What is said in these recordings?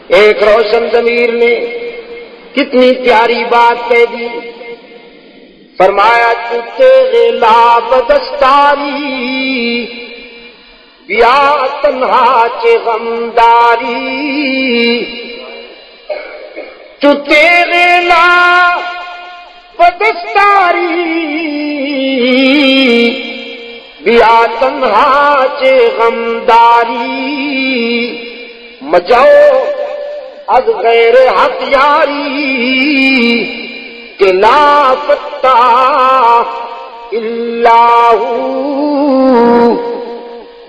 ایک روشن ضمیر نے کتنی پیاری بات کہہ دی، فرمایا تو تیرے لا بدستاری بیا تنہا چے غمداری، تو تیرے لا بدستاری بیا تنہا چے غمداری، مجاؤ از غیر حق یاری کہ لا فتہ الا ہو۔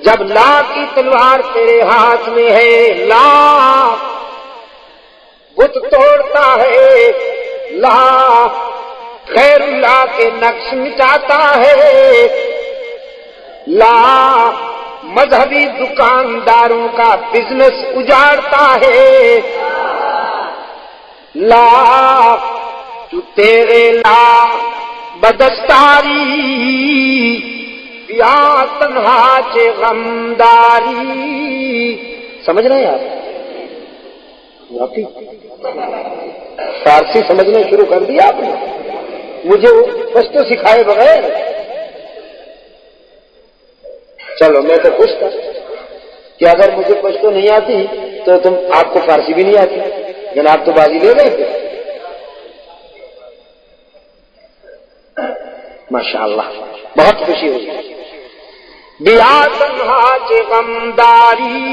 جب لا کی تلوار تیرے ہاتھ میں ہے، لا بت توڑتا ہے، لا خیر اللہ کے نقش مٹاتا ہے، لا مذہبی دکانداروں کا بزنس اجاڑتا ہے، لا تو تیرے لا بدستاری یا تنہا چے غمداری۔ سمجھ رہے ہیں آپ؟ واقعی فارسی سمجھنا شروع کر دیا آپ نے، مجھے پشتو سکھائے بغیر۔ چلو میں تو خوش تھا کہ اگر مجھے پشتو نہیں آتی تو تم آپ کو فارسی بھی نہیں آتی، لیکن آپ تو بازی لے گئے تھے۔ ماشاءاللہ بہت خوشی ہوئی۔ بیا تنہا چے غمداری،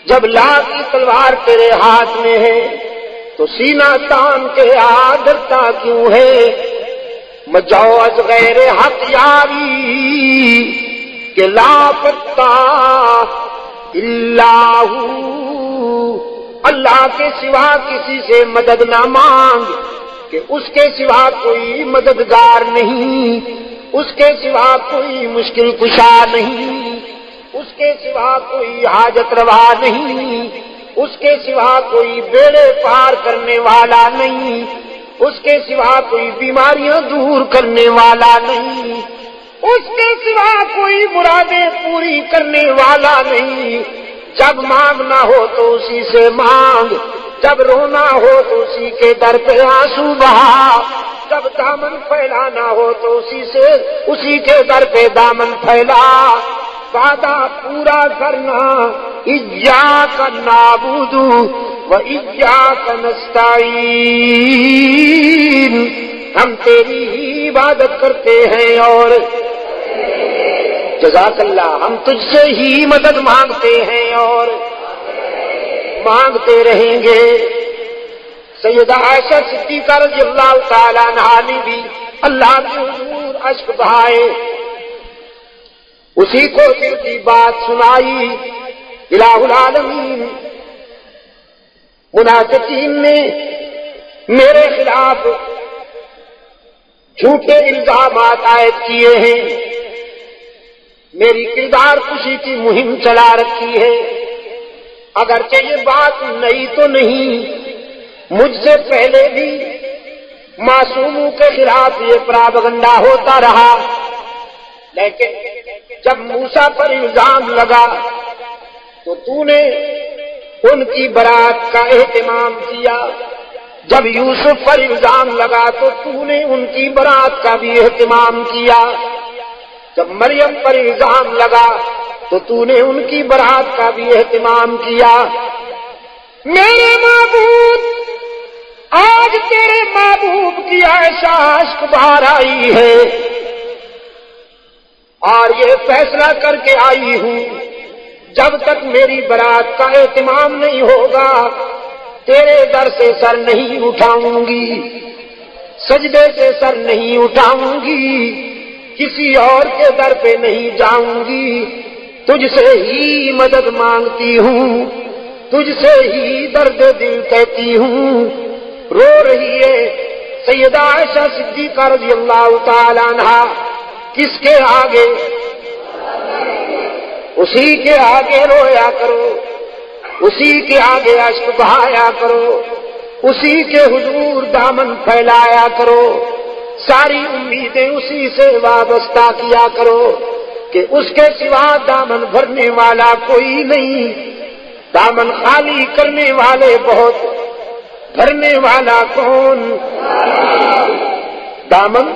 جب لا کی تلوار تیرے ہاتھ میں ہے تو سینہ تان کے ڈرتا کیوں ہے، مجاؤ از غیر حق یاری کہ لا فتہ الا ہو۔ اللہ کے سوا کسی سے مدد نہ مانگ کہ اس کے سوا کوئی مددگار نہیں، اس کے سوا کوئی مشکل کشا نہیں، اس کے سوا کوئی حاجت روا نہیں، اس کے سوا کوئی بیڑے پار کرنے والا نہیں، اس کے سوا کوئی بیماریاں دور کرنے والا نہیں، اس کے سوا کوئی مرادیں پوری کرنے والا نہیں۔ جب مانگنا ہو تو اسی سے مانگ، جب رونا ہو تو اسی کے در پہ آنسو بہا، جب دامن پھیلانا ہو تو اسی کے در پہ دامن پھیلا، وعدہ پورا کرنا، ایاک نعبد و ایاک نستعین، ہم تیری ہی عبادت کرتے ہیں اور جزاک اللہ ہم تجھ سے ہی مدد مانگتے ہیں اور مانگتے رہیں گے۔ سیدہ عائشہ صدیقہ رضی اللہ تعالی عنہا نے بھی اللہ کے حضور اشک بہائے، اسی کو دل کی بات سنائی۔ الہ العالمین منافقین نے میرے خلاف جھوٹے الزامات عائد کیے ہیں، میری کردار کشی کی مہم چلا رکھی ہے۔ اگرچہ یہ بات نئی تو نہیں، مجھ سے پہلے بھی معصوموں کے خلاف یہ پراپگنڈا ہوتا رہا، لیکن جب موسیٰ پر الزام لگا تو تو نے ان کی برات کا اہتمام کیا، جب یوسف پر الزام لگا تو تو نے ان کی برات کا بھی اہتمام کیا، جب مریم پر الزام لگا تو تو نے ان کی برات کا بھی اہتمام کیا۔ میرے معبود، آج تیرے محبوب کی عائشہ اشک بہار آئی ہے اور یہ فیصلہ کر کے آئی ہوں جب تک میری برات کا اہتمام نہیں ہوگا تیرے در سے سر نہیں اٹھاؤں گی، سجدے سے سر نہیں اٹھاؤں گی، کسی اور کے در پہ نہیں جاؤں گی، تجھ سے ہی مدد مانگتی ہوں، تجھ سے ہی درد دل کہتی ہوں۔ رو رہی ہے سیدہ عائشہ صدیقہ رضی اللہ تعالی عنہا، کس کے آگے؟ اسی کے آگے رویا کرو، اسی کے آگے اشک بہایا کرو، اسی کے حضور دامن پھیلایا کرو، ساری امیدیں اسی سے وابستہ کیا کرو کہ اس کے سوا دامن بھرنے والا کوئی نہیں۔ دامن خالی کرنے والے بہت، بھرنے والا کون؟ دامن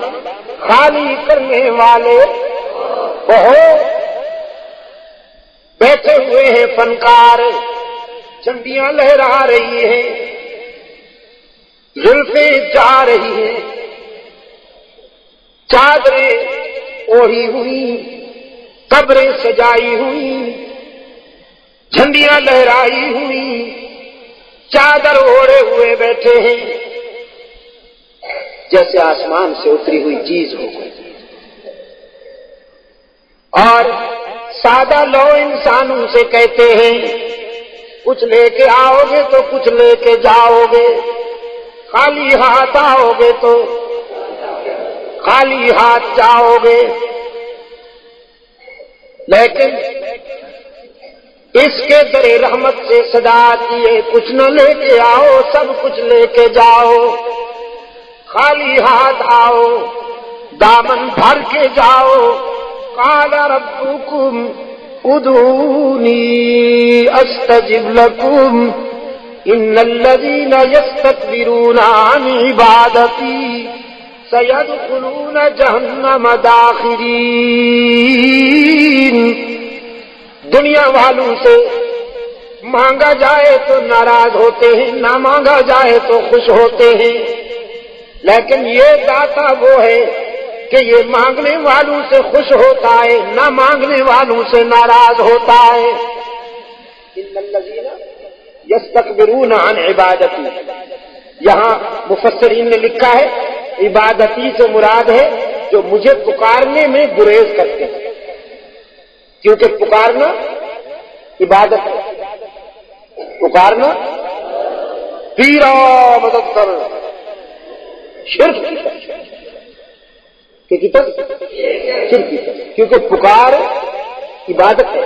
خالی کرنے والے بہت، بیٹھے ہوئے ہیں فنکار، چنڈیاں لہرا رہی ہیں، زلفیں جا رہی ہیں، چادریں اوڑھی ہوئی، قبریں سجائی ہوئی، جھنڈیاں لہرائی ہوئی، چادر اوڑھے ہوئے بیٹھے ہیں، جیسے آسمان سے اتری ہوئی چیز ہو گئی۔ اور سادہ لو انسانوں سے کہتے ہیں کچھ لے کے آؤ گے تو کچھ لے کے جاؤ گے، خالی ہاتھ آؤ گے تو خالی ہاتھ جاؤ گے، لیکن اس کے در رحمت سے صدا آتی ہے کچھ نہ لے کے آؤ، سب کچھ لے کے جاؤ، خالی ہاتھ آؤ، دامن بھر کے جاؤ۔ قال ربکم ادعونی استجب لکم ان الذین یستکبرون عن عبادتی سیدخلون جہنم داخرین۔ دنیا والوں سے مانگا جائے تو ناراض ہوتے ہیں، نہ مانگا جائے تو خوش ہوتے ہیں، لیکن یہ داتا وہ ہے کہ یہ مانگنے والوں سے خوش ہوتا ہے، نہ مانگنے والوں سے ناراض ہوتا ہے۔ ان الذین یستکبرون عن عبادتی، یہاں مفسرین نے لکھا ہے عبادتی سے مراد ہے جو مجھے پکارنے میں گریز کرتے ہیں، کیونکہ پکارنا عبادت ہے، پکارنا پیرا مدد کر، شرک کی طرف شرک کی طرف، کیونکہ پکار عبادت ہے،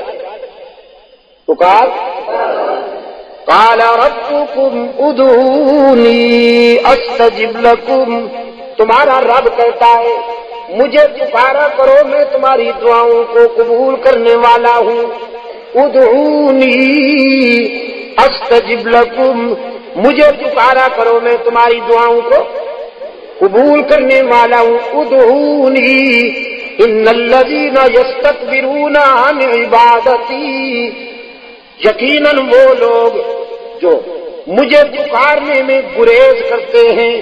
پکار۔ قال ربکم ادعونی استجب لکم، تمہارا رب کہتا ہے مجھے پکارا کرو، میں تمہاری دعاؤں کو قبول کرنے والا ہوں۔ ادعونی استجب لکم، مجھے پکارا کرو، میں تمہاری دعاؤں کو قبول کرنے والا ہوں۔ ادعونی ان الذین یستکبرون عن عبادتی، یقیناً وہ لوگ جو مجھے پکارنے میں گریز کرتے ہیں،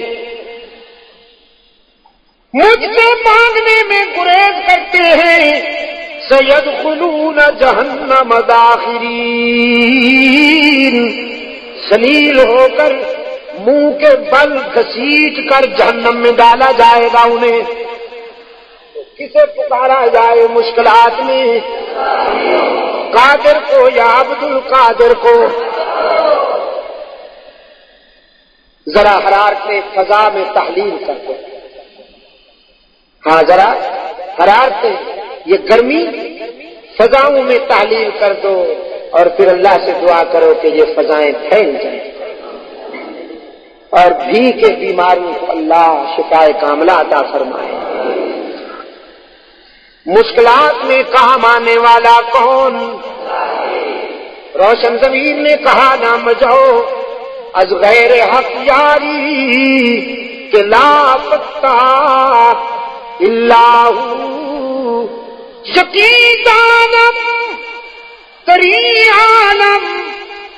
مجھ سے مانگنے میں گریز کرتے ہیں، سیدخلون جہنم داخرین، سلیل ہو کر منہ کے بل گھسیٹ کر جہنم میں ڈالا جائے گا انہیں۔ کسے پکارا جائے مشکلات میں؟ قادر کو یا عبد القادر کو؟ ذرا حرارت فضا میں تحلیل کر دو، ہاں ذرا حرارت یہ گرمی فضاؤں میں تحلیل کر دو، اور پھر اللہ سے دعا کرو کہ یہ فضائیں پھیل جائیں، اور بھی کے بیماریوں کو اللہ شفائے کاملہ عطا فرمائے۔ مشکلات میں کام آنے والا کون؟ روشن زمین نے کہا نہ مجھو از غیر حق یاری کہ لا پتہ اللہ شکی دانم تری عالم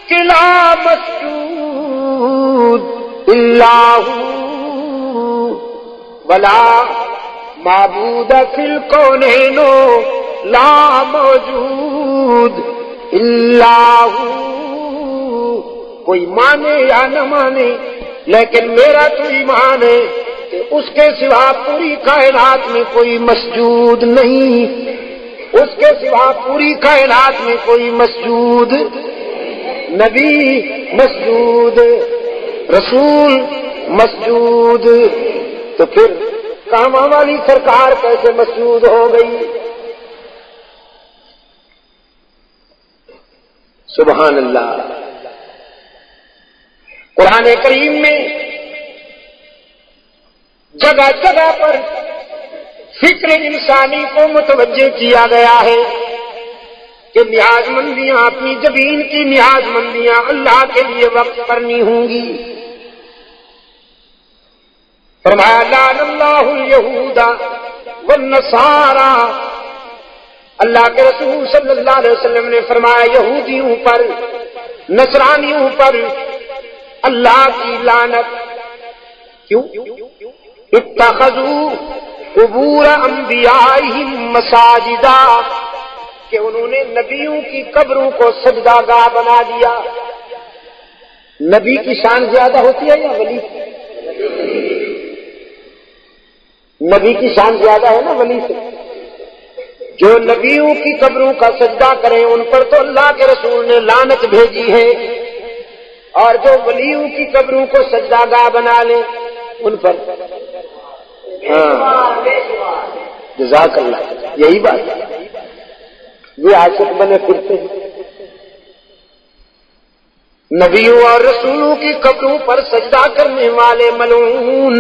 کہ لا مسجود اللہ ولا معبود فی الکونین لا موجود اللہ۔ کوئی مانے یا نہ مانے، لیکن میرا تو ایمان ہے کہ اس کے سوا پوری کائنات میں کوئی مسجود نہیں، اس کے سوا پوری کائنات میں کوئی مسجود نبی مسجود، رسول مسجود، تو پھر کاماں والی سرکار کیسے مسجود ہو گئی؟ سبحان اللہ۔ قرآن کریم میں جگہ جگہ پر فکر انسانی کو متوجہ کیا گیا ہے، کہ نیاز مندیاں، اپنی زمین کی نیاز مندیاں اللہ کے لیے وقف کرنی ہوں گی۔ فرمایا لعن اللہ الیہود والنصارى، اللہ کے رسول صلی اللہ علیہ وسلم نے فرمایا یہودیوں پر، نصرانیوں پر اللہ کی لعنت۔ کیوں؟ اتخذوا قبور انبیائہم مساجدا، کہ انہوں نے نبیوں کی قبروں کو سجدہ گاہ بنا دیا۔ نبی کی شان زیادہ ہوتی ہے یا ولی کی؟ نبی کی شان زیادہ ہے نا ولی سے۔ جو نبیوں کی قبروں کا سجدہ کریں ان پر تو اللہ کے رسول نے لعنت بھیجی ہے، اور جو ولیوں کی قبروں کو سجدہ گاہ بنا لیں ان پر جزاک اللہ، یہی بات ہے۔ یہ عاشق بنے پھرتے ہیں، نبیوں اور رسولوں کی قبروں پر سجدہ کرنے والے ملعون،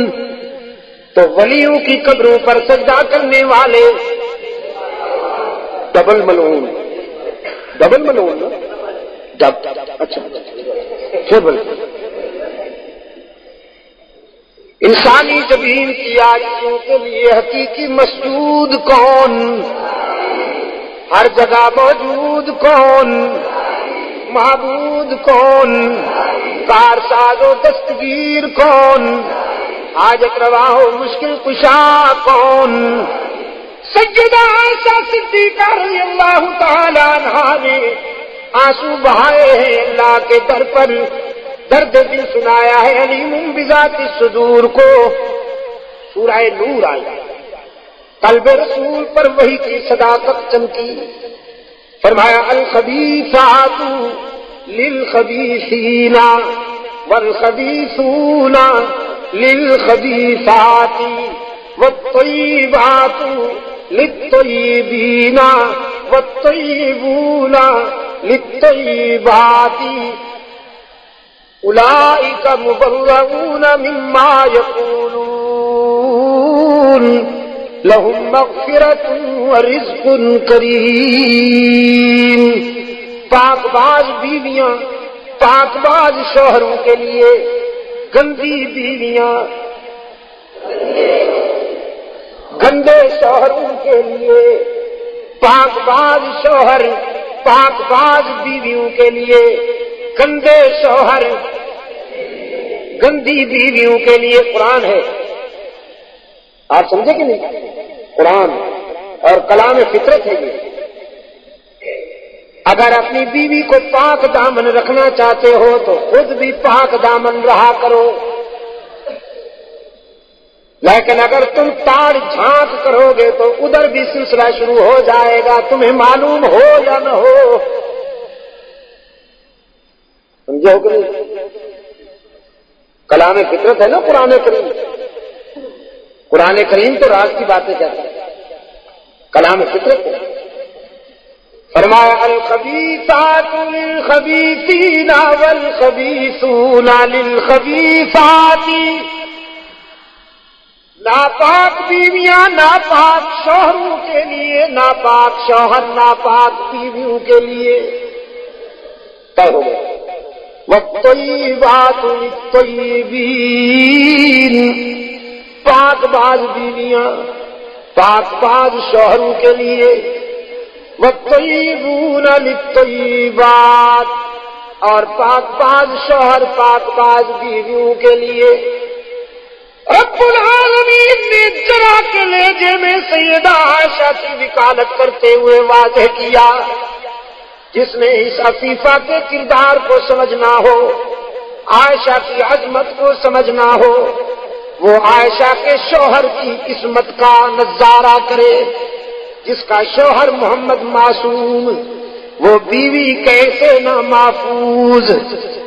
تو ولیوں کی قبروں پر سجدہ کرنے والے ڈبل ملعون۔ ڈبل ملعون نا؟ اچھا ڈبل۔ انسانی زمین کی عاجزیوں کے لیے حقیقی مسجود کون؟ ہر جگہ موجود کون؟ معبود کون؟ کارساز و دستگیر کون؟ حاجت روا و مشکل کشا کون؟ سیدہ عائشہ صدیقہ رضی اللہ تعالی عنہا نے آنسو بہائے ہیں اللہ کے در پر، درد دل سنایا ہے علیم بذات الصدور کو۔ سورہ نور آئی، قلب رسول پر وحی کی صداقت چمکی۔ فرمایا الخبیثات للخبیثین والخبیثون للخبیثات والطیبات للطیبین والطیبون للطیبات اولئک مبرؤون مما یقولون لہم مغفرۃ ورزق کریم۔ پاک باز بیویاں پاک باز شوہروں کے لیے، گندی بیویاں گندے شوہروں کے لیے، پاک باز شوہر پاک باز بیویوں کے لیے، گندے شوہر گندی بیویوں کے لیے قرآن ہے۔ آپ سمجھے کہ نہیں؟ قرآن اور کلام فطرت ہے یہ۔ اگر اپنی بیوی کو پاک دامن رکھنا چاہتے ہو تو خود بھی پاک دامن رہا کرو، لیکن اگر تم تاڑ جھانک کرو گے تو ادھر بھی سلسلہ شروع ہو جائے گا، تمہیں معلوم ہو یا نہ ہو۔ سمجھے ہو کہ نہیں؟ کلام فطرت ہے نا قرآن کریم۔ قرآن کریم تو راز کی باتیں کہتا ہے، کلام فطرت ہے۔ فرمایا الخبیثات للخبیثین والخبیثون للخبیثات، ناپاک بیویاں ناپاک شوہروں کے لیے، ناپاک شوہر ناپاک بیویوں کے لیے طے ہو گئے۔ والطیبات للطیبین، پاک باز بیویاں پاک باز شوہروں کے لیے، والطیبون للطیبات، اور پاک باز شوہر پاک باز بیویوں کے لیے۔ رب العالمین نے ذرا کے لہجے میں سیدہ عائشہ کی وکالت کرتے ہوئے واضح کیا، جس نے اس عفیفہ کے کردار کو سمجھنا ہو، عائشہ کی عظمت کو سمجھنا ہو، وہ عائشہ کے شوہر کی عصمت کا نظارہ کرے، جس کا شوہر محمد معصوم، وہ بیوی کیسے نہ محفوظ۔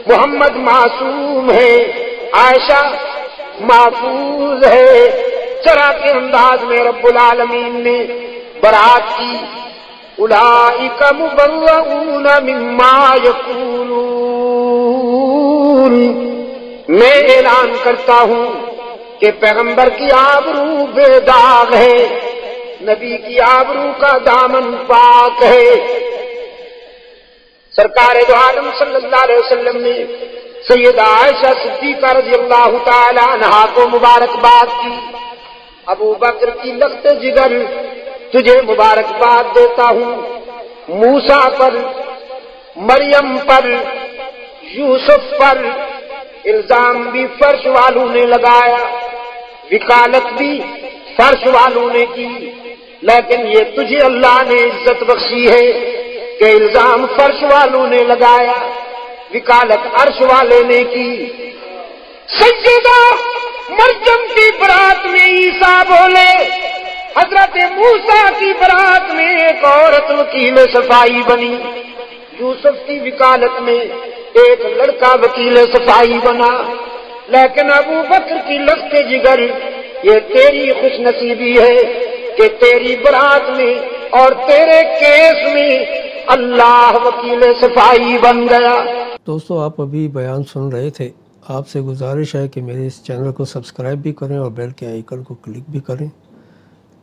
محمد معصوم ہے، عائشہ محفوظ ہے۔ ذرا کے انداز میں رب العالمین نے برات کی، اولئک مبرؤون مما یقولون، میں اعلان کرتا ہوں کہ پیغمبر کی آبرو بے داغ ہے، نبی کی آبرو کا دامن پاک ہے، سرکار دو عالم صلی اللہ علیہ وسلم نے سیدہ عائشہ صدیقہ رضی اللہ تعالی عنہا کو مبارکباد کی. ابو بکر کی لخت جگر تجھے مبارکباد دیتا ہوں. موسیٰ پر، مریم پر، یوسف پر الزام بھی فرش والوں نے لگایا، وکالت بھی فرش والوں نے کی، لیکن یہ تجھے اللہ نے عزت بخشی ہے کہ الزام فرش والوں نے لگایا، وکالت عرش والے نے کی. سیدہ مریم کی برات میں عیسیٰ بولے، حضرت موسیٰ کی برات میں ایک عورت وکیل صفائی بنی، یوسف کی وکالت میں ایک لڑکا وکیل صفائی بنا. لیکن ابو بکر کی لخت جگر یہ تیری خوش نصیبی ہے کہ تیری برات میں اور تیرے کیس میں اللہ وکیل صفائی بن گیا. دوستو، آپ ابھی بیان سن رہے تھے. آپ سے گزارش ہے کہ میرے اس چینل کو سبسکرائب بھی کریں اور بیل کے آئیکن کو کلک بھی کریں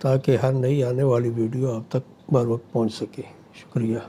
تاکہ ہر نئی آنے والی ویڈیو آپ تک بر وقت پہنچ سکے. شکریہ.